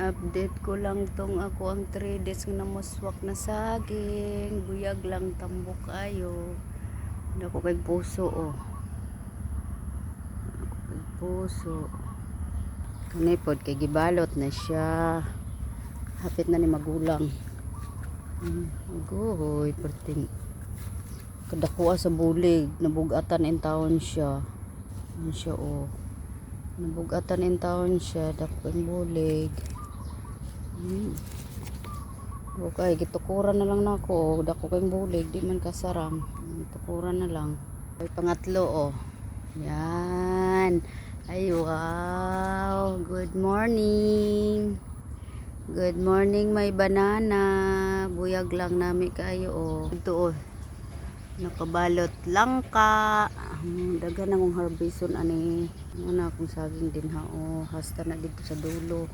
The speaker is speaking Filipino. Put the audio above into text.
update ko lang tong ako ang 3 days nga namuswak na saging. Buyag lang tambok ayo. Dako kay puso oh. Dako kay puso. Kanay pod kay gibalot na siya. Hapit na ni magulang. Agoy, perting. Kadakuha sa bulig, nabugatan in taon siya. Ano siya oh. Nabugatan in taon siya, dako ang bulig. Okay, gitukuran na lang nako. Dako kay bulig, di man kasarang. Gitukuran na lang. Ay pangatlo oh. Yan. Ay wow. Good morning. Good morning my banana. Buyag lang nami kayo oh. Ito oh. Nakabalot langka. Dagan na kong harveston ani. Ano na akong saging din ha oh. Hasta na dito sa dulo.